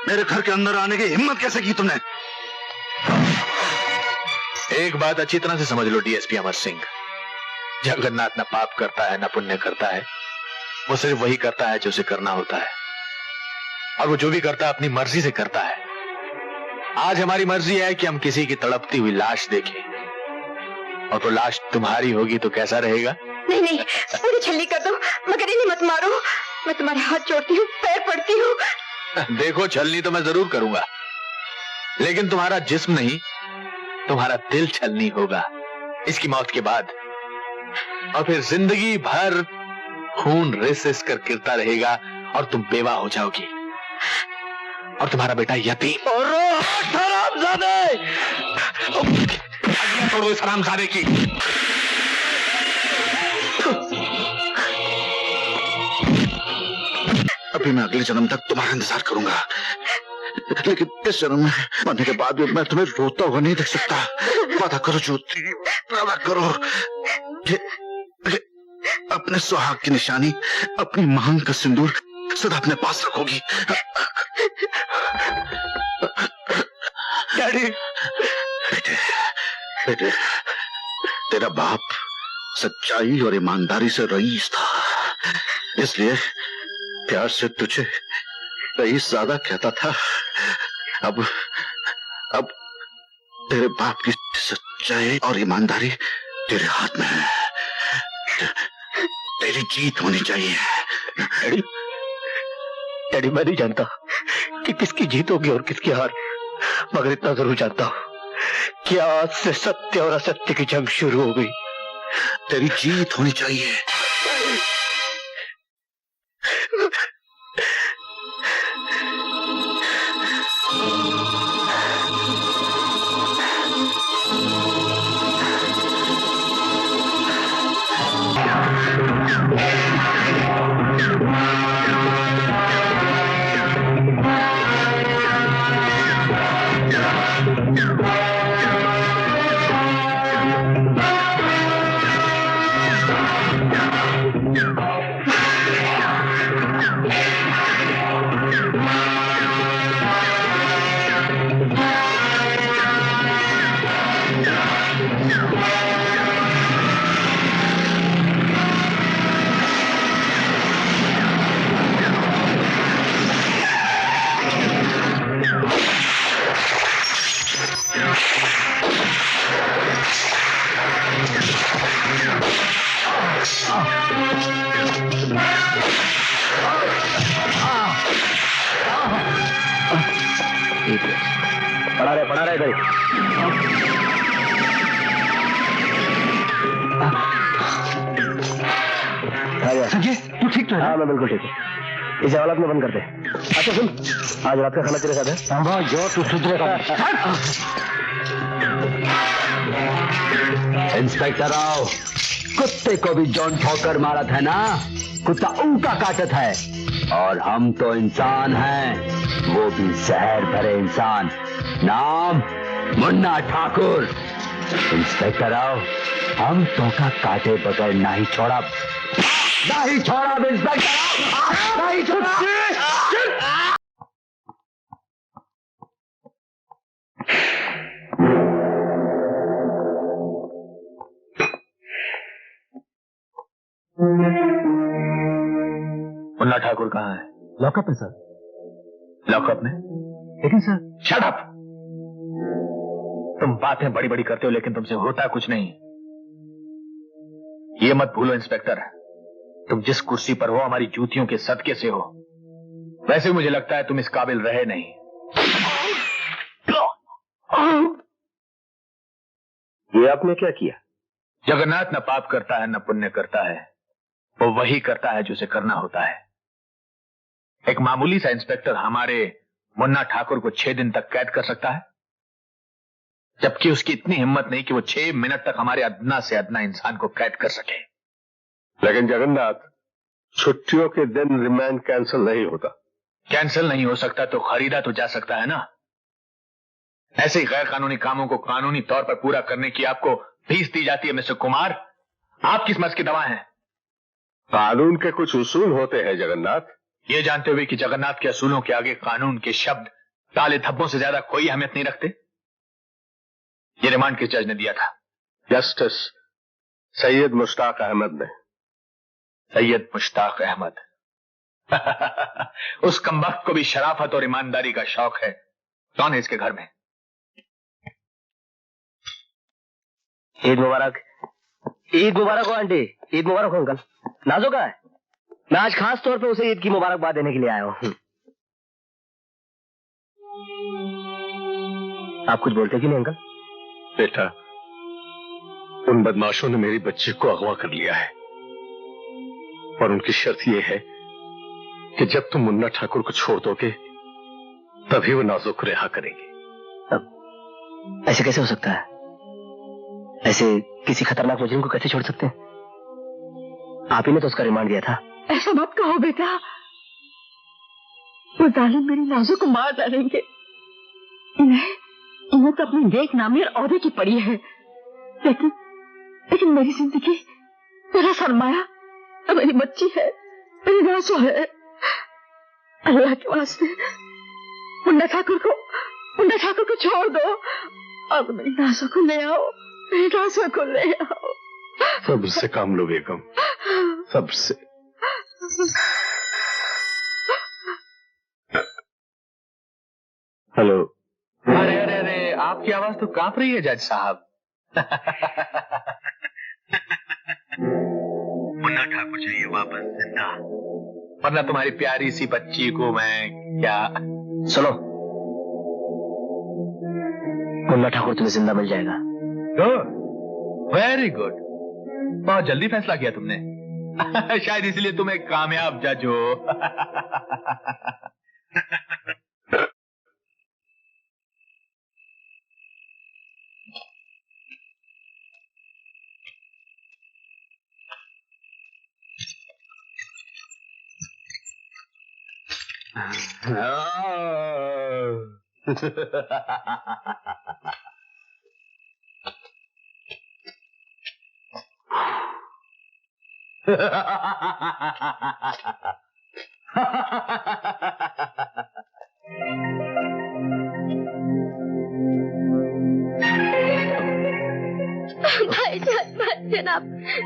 मेरे घर के अंदर आने की हिम्मत कैसे की तुमने? एक बात अच्छी तरह से समझ लो डीएसपी अमर सिंह, जगन्नाथ न पाप करता है न पुण्य करता है, वो सिर्फ वही करता है जो उसे करना होता है, और वो जो भी करता है अपनी मर्जी से करता है। आज हमारी मर्जी है कि हम किसी की तड़पती हुई लाश देखें, और तो लाश तुम्हारी होगी तो कैसा रहेगा? नहीं नहीं, पूरी छलनी कर दो, मगर इन्हें मत मारो। मैं तुम्हारे हाथ जोड़ती हूँ, पैर पड़ती हूँ। देखो, छलनी तो मैं जरूर करूंगा, लेकिन तुम्हारा जिस्म नहीं, तुम्हारा दिल छलनी होगा इसकी मौत के बाद, और फिर जिंदगी भर खून रिस कर गिरता रहेगा और तुम बेवा हो जाओगी, और तुम्हारा बेटा यतीम। और हरामजादे, छोड़ो इस हरामजादे की। अभी मैं अगले जन्म तक तुम्हारा इंतजार करूंगा, लेकिन इस जन्म में मरने के बाद भी मैं तुम्हें रोता हुआ नहीं देख सकता। वादा करो ज्योति, वादा करो ये अपने सुहाग की निशानी, अपनी मांग का सिंदूर सदा अपने पास रखोगी। डैडी। बेटे, बेटे, तेरा बाप सच्चाई और ईमानदारी से रईस था, इसलिए प्यार से तुझे रईस ज्यादा कहता था। अब तेरे बाप की सच्चाई और ईमानदारी तेरे हाथ में है। तेरी जीत होनी चाहिए। डैडी, डैडी, मैं नहीं जानता कि किसकी जीत होगी और किसकी हार, मगर इतना जरूर जानता हूं कि आज से सत्य और असत्य की जंग शुरू हो गई। तेरी जीत होनी चाहिए। पड़ा रहे इधर। तू ठीक तो है? हाँ, मैं बिल्कुल ठीक हूँ। इस हालत में बंद कर दे। अच्छा सुन, आज रात का खाना तेरे साथ है। जो तू सुधरेगा। इंस्पेक्टर राव, कुत्ते को भी जॉन ठोकर मारा था ना, कुत्ता उनका काटत है, और हम तो इंसान हैं, वो भी जहर भरे इंसान। नाम मुन्ना ठाकुर। इंस्पेक्टर राव, हम तो का काटे बगैर नहीं छोड़ा, नहीं छोड़ा इंस्पेक्टर राव, नहीं छोड़ा। मुन्ना ठाकुर कहाँ है? लॉकअप है सर। लॉकअप में? लेकिन सर। Shut up! तुम बातें बड़ी बड़ी करते हो लेकिन तुमसे होता कुछ नहीं। ये मत भूलो इंस्पेक्टर, तुम जिस कुर्सी पर हो हमारी जूतियों के सदके से हो, वैसे मुझे लगता है तुम इस काबिल रहे नहीं। ये आपने क्या किया? जगन्नाथ न पाप करता है न पुण्य करता है, वो वही करता है जो उसे करना होता है। एक मामूली सा इंस्पेक्टर हमारे मुन्ना ठाकुर को 6 दिन तक कैद कर सकता है, जबकि उसकी इतनी हिम्मत नहीं कि वो 6 मिनट तक हमारे अदना से अदना इंसान को कैद कर सके। लेकिन जगन्नाथ, छुट्टियों के दिन रिमांड कैंसिल नहीं होता। कैंसिल नहीं हो सकता तो खरीदा तो जा सकता है ना। ऐसे ही गैर कानूनी कामों को कानूनी तौर पर पूरा करने की आपको फीस दी जाती है मिस्टर कुमार। आप किस मर्ज की दवा हैं? कानून के कुछ उसूल होते हैं जगन्नाथ। ये जानते हुए कि जगन्नाथ के असूलों के आगे कानून के शब्द काले धब्बों से ज्यादा कोई अहमियत नहीं रखते? ये रिमांड किस जज ने दिया था? जस्टिस सैयद मुश्ताक अहमद ने। सैयद मुश्ताक अहमद। उस कमबख्त को भी शराफत और ईमानदारी का शौक है। कौन है इसके घर में? ईद मुबारक। ईद मुबारक हो आंटी। ईद मुबारक हो अंकल। नाजो कहाँ है? मैं आज खास तौर पे उसे ईद की मुबारकबाद देने के लिए आया हूँ। आप कुछ बोलते कि नहीं अंकल? बेटा, उन बदमाशों ने मेरी बच्ची को अगवा कर लिया है और उनकी शर्त यह है कि जब तुम मुन्ना ठाकुर को छोड़ दोगे तभी वो नाजो को रिहा करेंगे। अब ऐसे कैसे हो सकता है? ऐसे किसी खतरनाक मुजरिम को कैसे छोड़ सकते हैं? आप ही ने तो उसका रिमांड दिया था। ऐसा मत कहो बेटा, वो जालिम मेरी नाजो को मार डालेंगे। इन्हें तो अपनी नेक नामी और औहदे की पड़ी है, लेकिन मेरी जिंदगी, मेरा सरमाया, मेरी बच्ची है, मेरी नाजो है। अल्लाह के वास्ते मुन्ना ठाकुर को छोड़ दो और मेरी नाजो को ले आओ, मेरी नाजो को ले आओ। सबसे काम लो बेगम, सबसे। हेलो। अरे अरे अरे, आपकी आवाज तो कांप रही है जज साहब। मुन्ना ठाकुर चाहिए वापस जिंदा, वरना तुम्हारी प्यारी सी बच्ची को मैं क्या। सुनो, मुन्ना ठाकुर तुम्हें जिंदा मिल जाएगा। Good, very good. बहुत जल्दी फैसला किया तुमने। शायद इसलिए तुम एक कामयाब जज हो।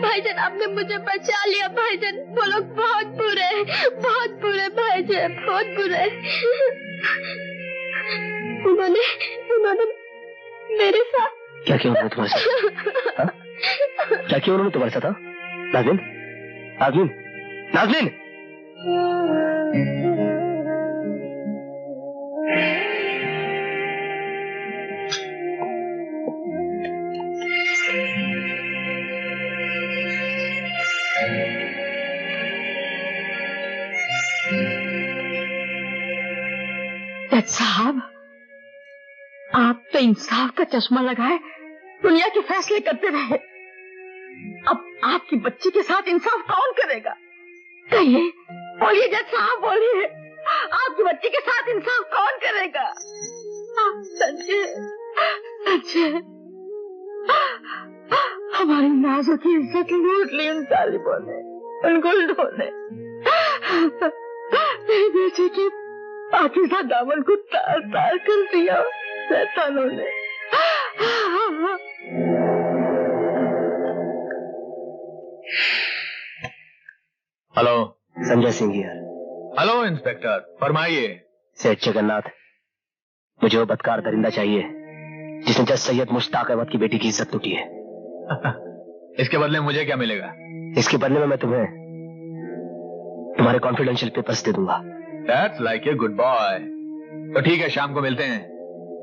भाईजान आपने मुझे बचा लिया। भाईजान वो लोग बहुत बुरे भाईजान, बहुत बुरे। उन्होंने मेरे साथ क्या किया उन्होंने तुम्हारे साथ? क्या किया उन्होंने तुम्हारे साथ? नाज़नीन, नाज़नीन, नाज़नीन। साहब, आप तो इंसाफ का चश्मा लगाए दुनिया के फैसले करते रहे। अब आपकी बच्ची के साथ इंसाफ कौन करेगा? कहिए, बोलिए जज साहब, बोलिए, आपकी बच्ची के साथ इंसाफ कौन करेगा? संजय, हमारी नाजों की इज्जत लूट ली उन जालिमों ने, उन गुंडों ने। मेरी बेटी की पाकिज़ा दामन को तार तार कर दिया शैतानों ने। Hello, Sanjay Singh here. Hello inspector, फरमाइए। सेठ जगन्नाथ, मुझे वो बदकार दरिंदा चाहिए जिसने जज सैयद मुश्ताक अहमद की बेटी की इज्जत लूटी है। इसके बदले मुझे क्या मिलेगा? इसके बदले में मैं तुम्हें तुम्हारे कॉन्फिडेंशियल पेपर्स दे दूंगा। That's like a good boy। तो ठीक है, शाम को मिलते हैं,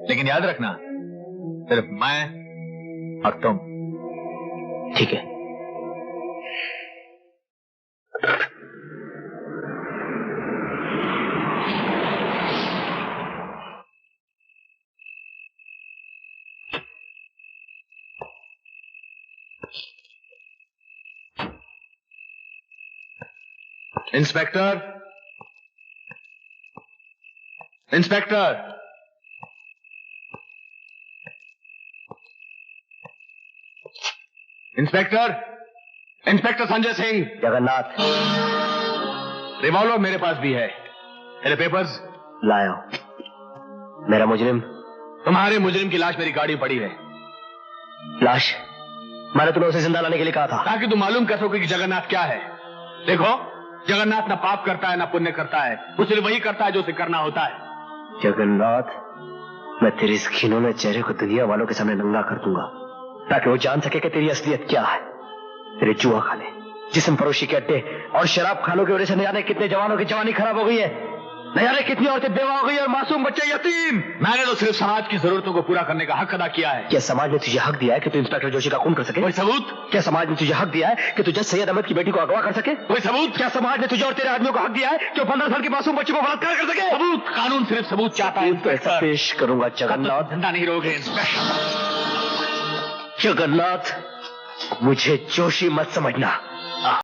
लेकिन याद रखना सिर्फ मैं और तुम। ठीक है। Inspector, inspector, inspector, inspector Sanjay Singh. Jagannath, revolver मेरे पास भी है। मेरे पेपर्स लाया। मेरा मुजरिम? तुम्हारे मुजरिम की लाश मेरी गाड़ी में पड़ी है। लाश? मैंने तुम्हें उसे जिंदा लाने के लिए कहा था ताकि तुम मालूम कर सको कि जगन्नाथ क्या है। देखो, जगन्नाथ ना पाप करता है ना पुण्य करता है, वो सिर्फ वही करता है जो उसे करना होता है। जगन्नाथ, मैं तेरे इस घिनौने चेहरे को दुनिया वालों के सामने नंगा कर दूंगा ताकि वो जान सके कि तेरी असलियत क्या है। तेरे जुआ खाने, जिस्म फरोशी के अड्डे और शराब खानों की वजह से न जाने कितने जवानों की जवानी खराब हो गई है, न जाने कितनी औरतें बेवा हो गई और मासूम बच्चे यतीम। मैंने तो सिर्फ समाज की जरूरतों को पूरा करने का हक अदा किया है। क्या समाज ने तुझे हक दिया है कि तू इंस्पेक्टर जोशी का खून कर सके? कोई सबूत? क्या समाज ने तुझे हक दिया है कि तू जज सैयद अहमद की बेटी को अगवा कर सके? कोई सबूत? क्या समाज ने तुझे और तेरे आदमियों को हक दिया है कि वो 15 साल के मासूम बच्चे को बलात्कार कर सके? सबूत? कानून सिर्फ सबूत चाहता है। पैसा पेश करूंगा जगन्नाथ। जिंदा नहीं रहोगे इंस्पेक्टर। जगन्नाथ, मुझे जोशी मत समझना।